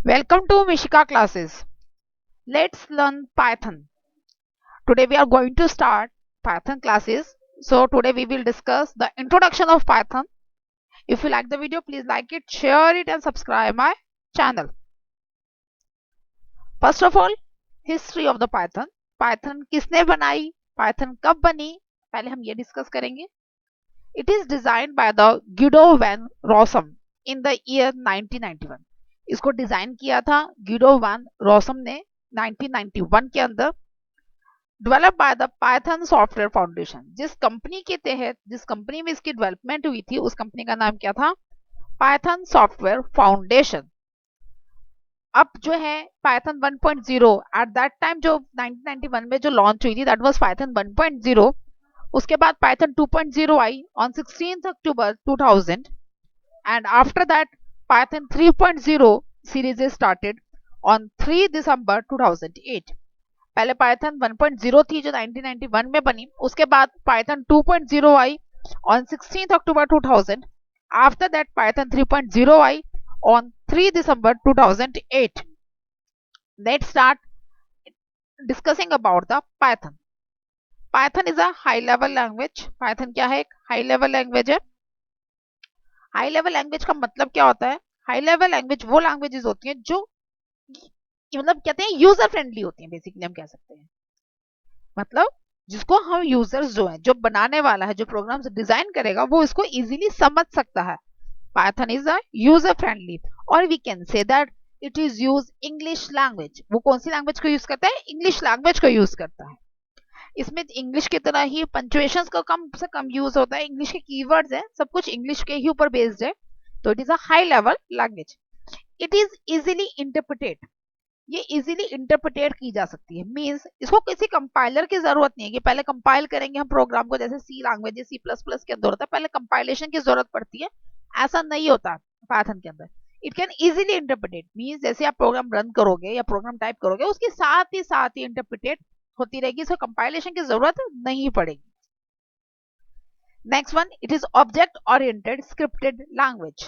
Welcome to Mishika classes. Let's learn Python. Today we are going to start Python classes. So today we will discuss the introduction of Python. If you like the video, please like it, share it and subscribe my channel. First of all, history of the Python. Python किसने बनाई? Python कब बनी? पहले हम ये discuss करेंगे. It is designed by the Guido van Rossum in the year 1991. इसको design किया था गिडो वैन रोसम ने 1991 के अंदर. Develop by the Python software foundation. जिस कंपनी के तहत जिस कंपनी में इसकी डेवलपमेंट हुई थी उस कंपनी का नाम क्या था? Python software foundation. अब जो है पाइथन 1.0 एट दैट टाइम जो 1991 में जो लॉन्च हुई थी दैट वाज पाइथन 1.0. उसके बाद Python 2.0 I on 16 October 2000 and after that Python 3.0 series is started on 3 दिसंबर 2008. पहले पाइथन 1.0 थी जो 1991 में बनी. उसके बाद Python 2.0 I on 16 October 2000. After that Python 3.0 I on 3 December 2008. Let's start discussing about the Python. Python is a high level language. Python क्या है? एक हाई लेवल लैंग्वेज है. हाई लेवल लैंग्वेज का मतलब क्या होता है? हाई लेवल लैंग्वेज वो लैंग्वेजेस होती हैं जो मतलब कहते हैं यूजर फ्रेंडली होती हैं. बेसिकली हम कह सकते हैं मतलब जिसको हम यूजर्स जो है जो बनाने वाला है जो प्रोग्राम डिजाइन करेगा वो इसको इजीली समझ सकता है. Python is a user friendly और we can say that it is use English language. वो कौन सी लैंग्वेज को यूज करता है? इंग्लिश लैंग्वेज को यूज करता है. इसमें इंग्लिश की तरह ही पंचुएशन का कम से कम यूज होता है. इंग्लिश के कीवर्ड्स है सब कुछ इंग्लिश के ही ऊपर बेस्ड है. तो it is a high level language. It is easily interpreted. ये इजीली इंटरप्रेटेड की जा सकती है. मींस इसको किसी कंपाइलर की जरूरत नहीं है कि पहले कंपाइल करेंगे हम प्रोग्राम को. जैसे सी लैंग्वेज सी प्लस प्लस के अंदर होता है पहले कंपाइलेशन की जरूरत पड़ती है. ऐसा नहीं होता पाइथन के अंदर. It can easily interpreted. Means जैसे आप प्रोग्राम रन करोगे या प्रोग्राम टाइप करोगे उसके साथ ही इंटरप्रेटेड होती रहेगी. इसको कंपाइलेशन की जरूरत नहीं पड़ेगी. Next one, it is object oriented scripted language.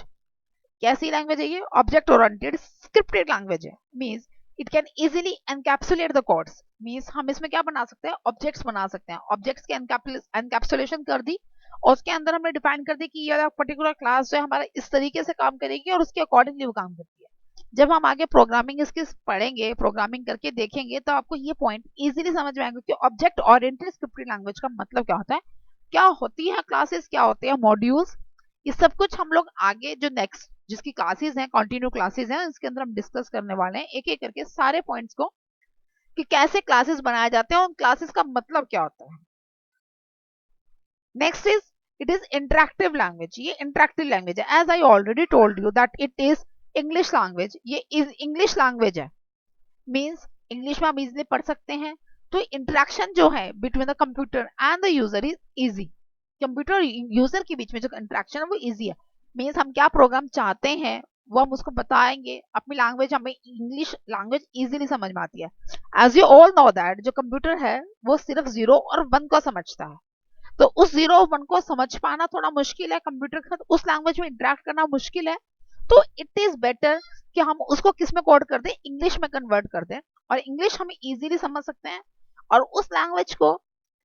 कैसी लैंग्वेज है ये? ऑब्जेक्ट ओरिएंटेड स्क्रिप्टेड लैंग्वेज है. Means it can easily encapsulate the codes. Means हम इसमें क्या बना सकते हैं? ऑब्जेक्ट्स बना सकते हैं. ऑब्जेक्ट्स की एनकैप्सुलेशन कर दी और उसके अंदर हमने डिफाइन कर दी कि ये पर्टिकुलर क्लास जो है हमारा इस तरीके से काम करेगी और उसके अकॉर्डिंगली वो काम करती है. जब हम आगे प्रोग्रामिंग स्किल्स पढ़ेंगे प्रोग्रामिंग करके देखेंगे तो आपको ये पॉइंट इजीली समझ में आएगा कि ऑब्जेक्ट ओरिएंटेड स्क्रिप्टेड लैंग्वेज का मतलब क्या होता है, क्या होती है क्लासेस, क्या होते हैं मॉड्यूल्स. ये सब कुछ हम लोग आगे जो नेक्स्ट जिसकी क्लासेस हैं कंटिन्यू क्लासेस हैं इसके अंदर हम डिस्कस करने वाले हैं एक एक करके सारे पॉइंट्स को कि कैसे क्लासेस बनाए जाते हैं और क्लासेस का मतलब क्या होता है. Next is it is interactive language. ये इंटरेक्टिव लैंग्वेज है. As I already told you that it is English language. ये इज इंग्लिश लैंग्वेज है. मीन्स इंग्लिश में हम इजिली पढ़ सकते हैं. तो इंटरेक्शन जो है between the computer and the user is easy. Computer और यूजर के बीच में जो इंटरेक्शन है वो इजी है. मीन्स हम क्या प्रोग्राम चाहते हैं वो हम उसको बताएंगे अपनी लैंग्वेज. हमें इंग्लिश लैंग्वेज इजीली समझ में आती है. As you all know that जो कंप्यूटर है वो सिर्फ 0 और 1 को समझता है. तो उस 0 और 1 को समझ पाना थोड़ा मुश्किल है. कंप्यूटर के साथ उस लैंग्वेज में इंटरेक्ट करना मुश्किल है. तो इट इज बेटर कि हम उसको किस में कोड कर दें? इंग्लिश में कन्वर्ट कर दें और इंग्लिश हम इजीली समझ सकते हैं. और उस लैंग्वेज को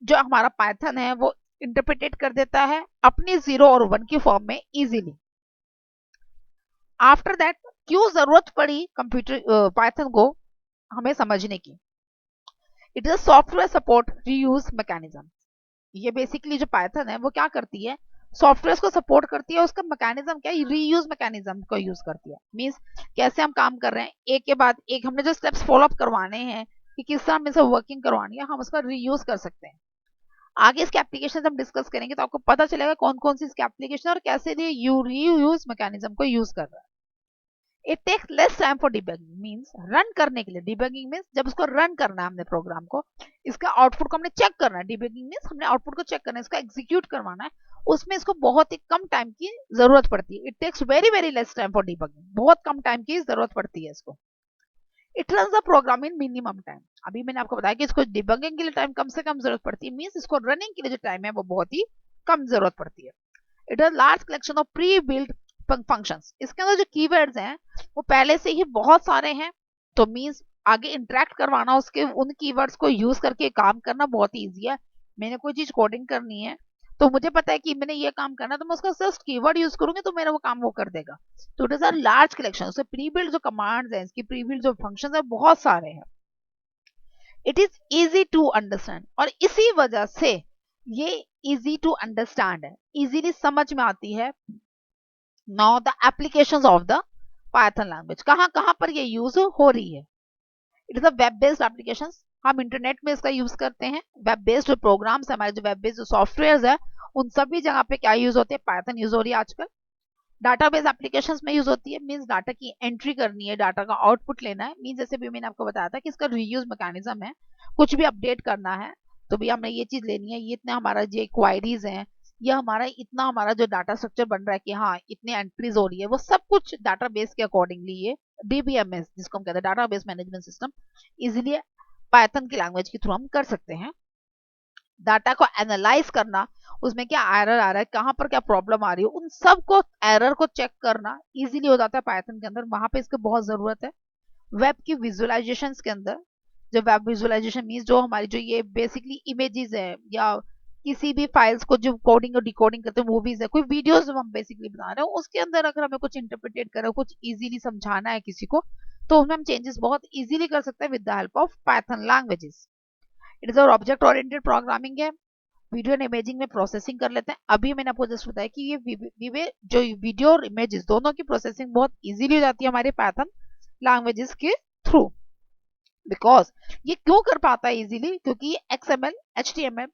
जो हमारा पाइथन है वो इंटरप्रेटेट कर देता है अपनी 0 और 1 की फॉर्म में इजीली. आफ्टर दैट क्यों जरूरत पड़ी कंप्यूटर पाइथन को हमें समझने की? It is software support reuse mechanism. ये बेसिकली जो पाइथन है वो क्या करती है? सॉफ्टवेयर को सपोर्ट करती है. उसका मैकेनिज्म क्या है? रीयूज मैकेनिज्म को यूज करती है. मींस कैसे हम काम कर रहे हैं एक के बाद एक हमने जो स्टेप्स फॉलो अप करवाने हैं कि किस तरह हमें से वर्किंग करवानी है हम उसका रीयूज कर सकते हैं. आगे इसके एप्लीकेशन हम डिस्कस करेंगे तो आपको पता चलेगा कौन कौन सी इसके एप्लीकेशन और कैसे ये रीयूज मैकेनिज्म को यूज कर रहा है. It takes less time for debugging. Means run करने के लिए. डिबगिंग मींस जब उसको रन करना है हमने प्रोग्राम को इसका आउटपुट को हमने चेक करना है. डिबगिंग मींस हमने आउटपुट को चेक करना है इसका एग्जीक्यूट करवाना है. उसमें इसको बहुत ही कम टाइम की जरूरत पड़ती है. It takes very very less time for debugging. बहुत कम टाइम की जरूरत पड़ती है इसको. It run the program in minimum time. अभी मैंने आपको बताया कि इसको डिबगिंग के लिए टाइम कम से कम जरूरत पड़ती है. मींस इसको रनिंग के लिए जो टाइम है वो बहुत ही कम जरूरत पड़ती है. It is large collection of pre build functions, इसके अंदर जो कीवर्ड्स हैं वो पहले से ही बहुत सारे हैं, तो मींस आगे इंटरेक्ट करवाना उसके उन कीवर्ड्स को यूज करके काम करना बहुत ही ईजी है। मैंने कोई चीज कोडिंग करनी है तो मुझे पता है कि मैंने ये काम करना है, तो मैं उसका जस्ट कीवर्ड यूज करूंगी तो मेरा वो काम वो कर देगा। तो it is a large collection, उससे प्री बिल्ड जो कमांड्स हैं, इसकी प्री बिल्ड जो फंक्शंस है बहुत सारे हैं। It is easy to understand, और इसी वजह से ये इजी टू अंडरस्टैंड है, इजीली समझ में आती है। Now the applications of the Python language, कहां कहां पर ये यूज हो रही है। It is a web based application, हम इंटरनेट में इसका यूज करते हैं। वेब बेस्ड जो प्रोग्राम्स हमारे, जो वेब बेस्ड जो सॉफ्टवेयर है, उन सभी जगह पे क्या यूज होते हैं, पाइथन यूज हो रही है आजकल। डाटाबेस एप्लीकेशंस में यूज होती है, मींस डाटा की एंट्री करनी है, डाटा का आउटपुट लेना है, मींस जैसे भी मैंने आपको बताया था कि इसका रीयूज मैकेनिज्म है, कुछ भी अपडेट करना है तो भी हमें ये चीज लेनी है, ये इतना हमारा जो क्वायरीज है, ये हमारा इतना हमारा जो डाटा स्ट्रक्चर बन रहा है कि हाँ इतनी एंट्रीज हो रही है, वो सब कुछ डाटाबेस के अकॉर्डिंगली ये डीबीएमएस जिसको हम कहते हैं database management system, easily Python की लैंग्वेज के थ्रू हम कर सकते हैं। डाटा को एनालाइज करना, उसमें क्या एरर आ रहा है, कहां पर क्या प्रॉब्लम आ रही है, उन सब को एरर को चेक करना इजीली हो जाता है पाइथन के अंदर, वहां पे इसकी बहुत जरूरत है। वेब की विजुअलाइजेशन के अंदर, जो वेब विजुअलाइजेशन मीन जो हमारी जो ये बेसिकली इमेजेस है या किसी भी फाइल्स को जो कोडिंग और डिकोडिंग करते हैं, मूवीज है, कोई वीडियोस जो हम बेसिकली बना रहे हो, उसके अंदर अगर हमें कुछ इंटरप्रिटेट करें, कुछ इजीली समझाना है किसी को, तो उसमें हम चेंजेस बहुत इजीली कर सकते हैं with the help of Python languages. It is और ऑब्जेक्ट ओरिएंटेड प्रोग्रामिंग है। वीडियो एंड इमेजिंग में प्रोसेसिंग कर लेते हैं। अभी मैंने आपको जस्ट बताया कि ये जो वीडियो और इमेजेस दोनों की प्रोसेसिंग बहुत इजीली हो जाती है हमारे पाइथन लैंग्वेजेस के थ्रू। बिकॉज ये क्यों कर पाता है इजीली, क्योंकि ये XML, HTML,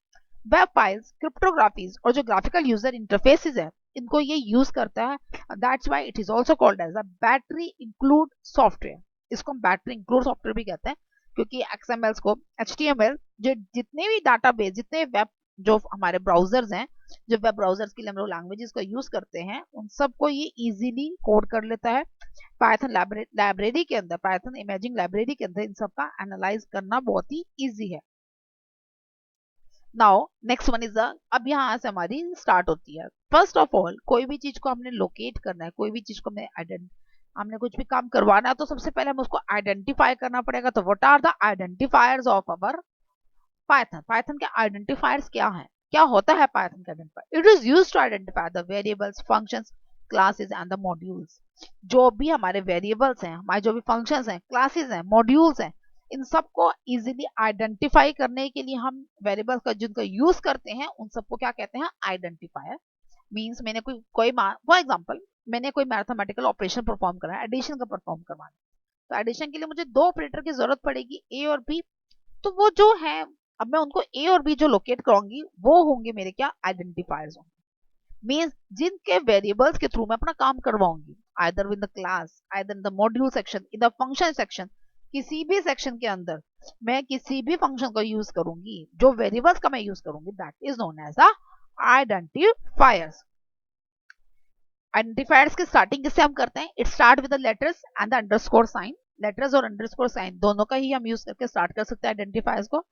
वेब फाइल्स, क्रिप्टोग्राफीज और जो ग्राफिकल यूजर इंटरफेसेस है, इनको ये यूज करता है। That's why it is also called as a battery include software. इसको हम बैटरी इंक्लूड सॉफ्टवेयर भी कहते हैं, क्योंकि XML को HTML, जो जितने भी डाटाबेस, जितने वेब जो हमारे ब्राउजर्स हैं, जो वेब ब्राउजर्स के लिए हम लोग लैंग्वेजेस का यूज करते हैं, उन सबको ये इजीली कोड कर लेता है। पाइथन लाइब्रेरी के अंदर, पाइथन इमेजिंग लाइब्रेरी के अंदर इन सब का एनालाइज करना बहुत ही इजी है। नाउ नेक्स्ट वन इज अब यहाँ से हमारी स्टार्ट होती है। फर्स्ट ऑफ ऑल, कोई भी चीज को हमने लोकेट करना है, कोई भी चीज को हमने कुछ भी काम करवाना है, तो सबसे पहले हम उसको आइडेंटिफाई करना पड़ेगा। तो what are the identifiers of our Python? Python के आइडेंटिफायर्स क्या है, क्या होता है पाइथन का identifier? It is used to identify the variables, functions, classes and the modules. जो भी हमारे वेरिएबल्स हैं, हमारे जो भी फंक्शंस हैं, क्लासेस हैं, मॉड्यूल्स हैं, इन सबको इजीली आइडेंटिफाई करने के लिए हम वेरिएबल्स का जिनका यूज करते हैं, उन सबको क्या कहते हैं? आइडेंटिफायर। मींस मैंने कोई फॉर एग्जांपल मैंने कोई मैथमेटिकल ऑपरेशन परफॉर्म करा है, एडिशन का परफॉर्म करवाना है, तो एडिशन के लिए मुझे दो ऑपरेटर की जरूरत पड़ेगी, ए और बी। तो वो जो है, अब मैं उनको ए और बी जो लोकेट कराऊंगी, वो होंगे मेरे क्या? आइडेंटिफायर्स होंगे। मींस जिनके वेरिएबल्स के थ्रू मैं अपना काम करवाऊंगी, either in the class, either in the module section, in the function section, किसी भी सेक्शन के अंदर मैं किसी भी फंक्शन का यूज करूंगी, जो वेरिएबल्स का मैं यूज करूंगी, that is known as the identifiers. Identifiers की स्टार्टिंग किससे हम करते हैं? It start with the letters and the underscore sign. Letters और अंडरस्कोर साइन दोनों का ही हम यूज करके स्टार्ट कर सकते हैं आइडेंटिफायर्स को।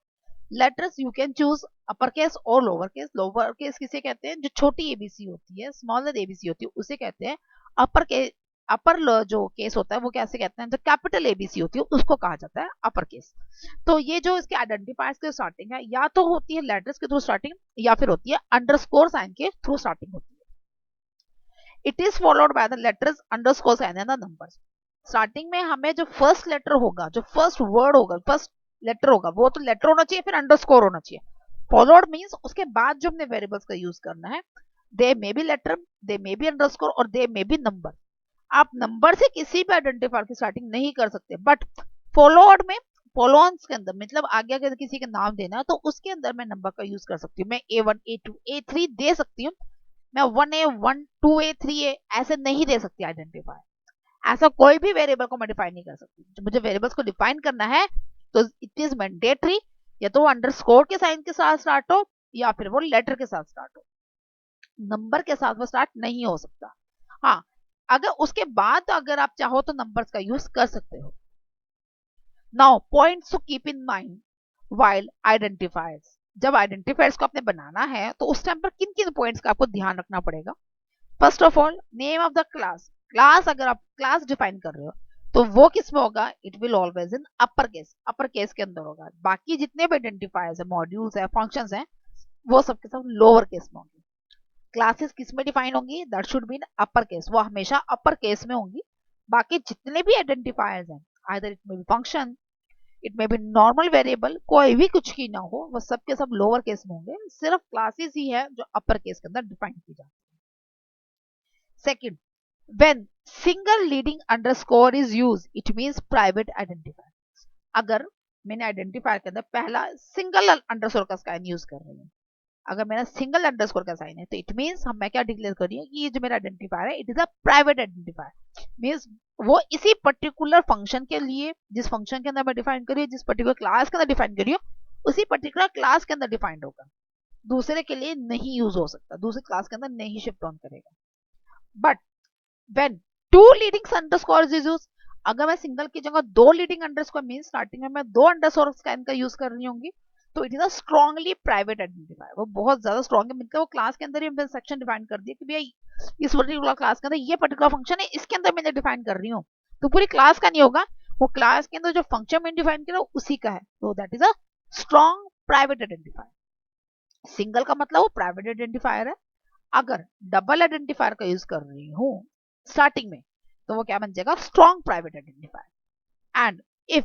Letters you can choose upper case और लोअर केस। लोअर केस किसे कहते हैं? जो छोटी एबीसी होती है, स्मॉलर एबीसी होती है, उसे कहते हैं अपर केस। अपर जो केस होता है वो कैसे कहते हैं? जो कैपिटल एबीसी होती है उसको कहा जाता है अपर केस। तो ये जो इसके आइडेंटिफायर्स की स्टार्टिंग है, या तो होती है लेटर्स के थ्रू स्टार्टिंग, या फिर होती है अंडरस्कोर साइन के थ्रू स्टार्टिंग होती है। It is followed by the letters, underscore sign and the numbers. Starting में हमें जो फर्स्ट लेटर होगा, जो फर्स्ट वर्ड होगा, फर्स्ट लेटर होगा, वो तो लेटर होना चाहिए, फिर अंडरस्कोर होना चाहिए। फॉलोड मींस उसके बाद जो हमने वेरिएबल्स का यूज करना है, they may be letter, they may be underscore और दे मे बी नंबर। आप नंबर से किसी भी आइडेंटिफायर की स्टार्टिंग नहीं कर सकते, बट फॉलोड में, फॉलोअंस के अंदर मतलब आगे अगर किसी का नाम देना है तो उसके अंदर मैं नंबर का यूज कर सकती हूँ। मैं A1, A2, A3 दे सकती हूँ, मैं 1A, 1, 2A, 3A ऐसे नहीं दे सकती आइडेंटिफायर। ऐसा कोई भी वेरिएबल को मैं डिफाइन नहीं कर सकती। जब मुझे वेरिएबल्स को डिफाइन करना है तो इट इज मैंडेटरी, या तो अंडरस्कोर के साइन के साथ स्टार्ट हो, या फिर वो लेटर के साथ स्टार्ट हो। नंबर के साथ वो स्टार्ट नहीं हो सकता। हाँ, अगर उसके बाद अगर आप चाहो तो नंबर्स का यूज कर सकते हो। Now points to keep in mind while identifiers. जब आइडेंटिफायर्स को आपने बनाना है तो उस टाइम पर किन किन पॉइंट्स का आपको ध्यान रखना पड़ेगा? First of all name of the class, class अगर आप क्लास डिफाइन कर रहे हो तो वो किस में होगा, it will always in upper case के अंदर होगा। बाकी जितने भी आइडेंटिफायर्स है, मॉड्यूल्स है, फंक्शंस हैं, वो सब के सब लोअर केस में होंगे। क्लासेस किस में डिफाइन होंगी, that should be in upper case, वो हमेशा अपर केस में होंगी। बाकी जितने भी आइडेंटिफायर्स हैं, either it may be function, it may be normal variable, कोई भी कुछ की ना हो, वो सब के सब लोअर केस में होंगे। सिर्फ क्लासेस ही है जो अपर केस के अंदर डिफाइन की जाती है। Second, when single leading underscore is used it means private identifier। अगर मैंने आइडेंटिफायर के अंदर पहला सिंगल अंडरस्कोर का साइन यूज कर रही हूँ, अगर मेरा सिंगल अंडरस्कोर का साइन है तो इट मींस हम मैं क्या डिक्लेयर कर रही हूँ कि ये जो मेरा आइडेंटिफायर है it is a private identifier. Means वो इसी पर्टिकुलर फंक्शन के लिए, जिस फंक्शन के अंदर मैं डिफाइन कर रही हूँ, जिस पर्टिकुलर क्लास के अंदर डिफाइन कर रही हूँ, उसी पर्टिकुलर क्लास के अंदर डिफाइंड होगा, दूसरे के लिए नहीं यूज हो सकता, दूसरे क्लास के अंदर नहीं शिफ्ट ऑन करेगा। But when two leading underscores is used, अगर मैं सिंगल की जगह दो लीडिंग अंडरस्कोर मीन स्टार्टिंग में मैं दो अंडरस्कोर का यूज कर रही होंगी, तो it is a strongly private identifier. वो बहुत ज्यादा स्ट्रांग है, मतलब वो क्लास के अंदर ही मैंने सेक्शन डिफाइन कर दिया कि भैया इस पर्टिकुलर क्लास के अंदर ये पर्टिकुलर फंक्शन है, इसके अंदर मैंने डिफाइन कर रही हूँ, तो पूरी क्लास का नहीं होगा, वो क्लास के अंदर जो फंक्शन मैंने डिफाइन किया उसी का है, तो that is a strong private identifier. Single का मतलब वो प्राइवेट आइडेंटिफायर है। अगर डबल आइडेंटिफायर का यूज कर रही हूँ स्टार्टिंग में, तो वो क्या बन जाएगा, strong private identifier. And if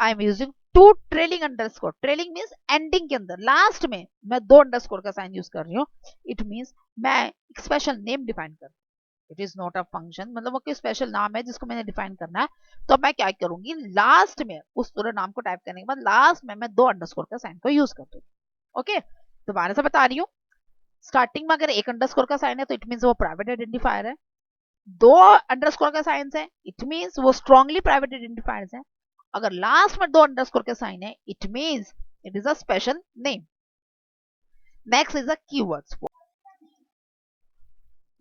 I am using two trailing underscore, trailing means ending के अंदर लास्ट में मैं दो अंडरस्कोर का साइन यूज कर रही हूँ, इट मींस मैं एक स्पेशल नेम डिफाइन कर रही हूँ, it is not a function, मतलब वो कोई स्पेशल नाम है जिसको मैंने डिफाइन करना है, तो मैं क्या करूंगी, लास्ट में उस पूरे नाम को टाइप करने के बाद लास्ट में मैं दो अंडरस्कोर का साइन को यूज कर दूंगी। ओके, दोबारा से बता रही हूँ, स्टार्टिंग में अगर एक अंडरस्कोर का साइन है तो इट मींस वो प्राइवेट आइडेंटिफायर है, दो अंडरस्कोर का साइन है इट मींस वो स्ट्रांगली प्राइवेट आइडेंटिफायर्स है, अगर लास्ट में दो अंडरस्कोर का साइन है it means it is a special name. Next is a keywords.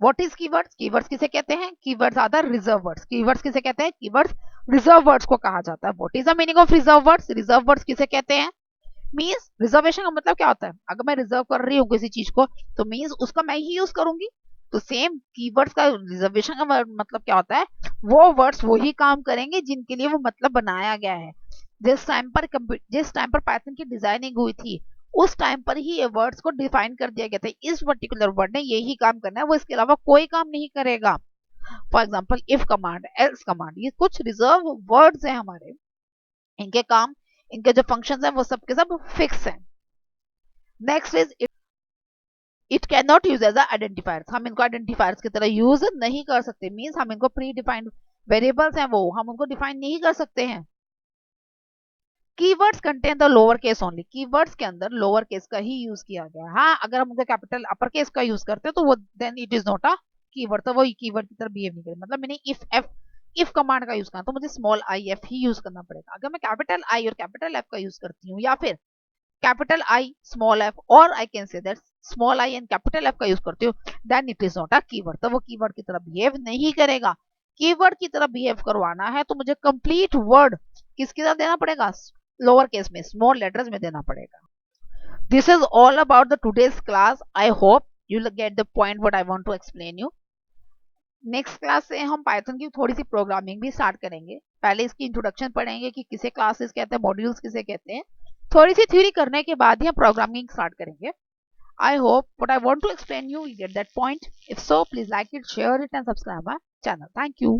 What is keywords, keywords किसे कहते हैं, keywords are the reserved words. Keywords किसे कहते हैं, कीवर्ड्स रिजर्व वर्ड्स को कहा जाता है। What is the meaning of reserve words, reserve words किसे कहते हैं, मींस रिजर्वेशन का मतलब क्या होता है, अगर मैं रिजर्व कर रही हूँ किसी चीज को तो मींस उसका मैं ही यूज करूंगी, तो सेम कीवर्ड्स का रिजर्वेशन का मतलब क्या होता है, वो वर्ड्स वही काम करेंगे जिनके लिए वो मतलब बनाया गया है। जिस टाइम पर पाइथन की डिजाइनिंग हुई थी उस टाइम पर ही ये वर्ड्स को डिफाइन कर दिया गया था, इस पर्टिकुलर वर्ड ने यही काम करना है, वो इसके अलावा कोई काम नहीं करेगा। For example if command, else command, ये कुछ रिजर्व वर्ड्स है हमारे, इनके काम, इनके जो फंक्शंस हैं वो सब के सब फिक्स हैं। Next is it can not use as identifiers, हम इनको आइडेंटिफायर्स की तरह यूज नहीं कर सकते, मींस हम इनको प्री डिफाइंड वेरिएबल्स हैं वो हम उनको डिफाइन नहीं कर सकते हैं। Keywords contain the lower case only, keywords के अंदर लोअर केस का ही यूज किया गया है। हाँ, अगर हम उनको कैपिटल अपर केस का यूज करते हैं तो वो then it is not a keyword, तो वो कीवर्ड की तरह बिहेव नहीं करेगा। मतलब मैंने इफ कमांड का यूज करना तो मुझे small I F he use करना पड़ेगा। अगर मैं कैपिटल आई और कैपिटल एफ का यूज करती हूँ या फिर कैपिटल आई स्मॉल एफ और I can say that small I and capital F का यूज करती हूँ, then it is not a keyword, तो वो कीवर्ड की तरह बिहेव नहीं करेगा। कीवर्ड की तरह बिहेव करवाना है तो मुझे कंप्लीट वर्ड किसकी तरह देना पड़ेगा, लोअर केस में, स्मॉल लेटर्स में देना पड़ेगा। This is all about the today's class, I hope you get the point what I want to explain you. Next class से हम पाइथन की थोड़ी सी प्रोग्रामिंग भी स्टार्ट करेंगे, पहले इसकी इंट्रोडक्शन पढ़ेंगे कि किसे क्लासेस कहते हैं, मॉड्यूल्स किसे कहते हैं, थोड़ी सी थ्योरी करने के बाद ही हम प्रोग्रामिंग स्टार्ट करेंगे। I hope what I want to explain you get that point. If so, please like it, share it and subscribe my channel. Thank you.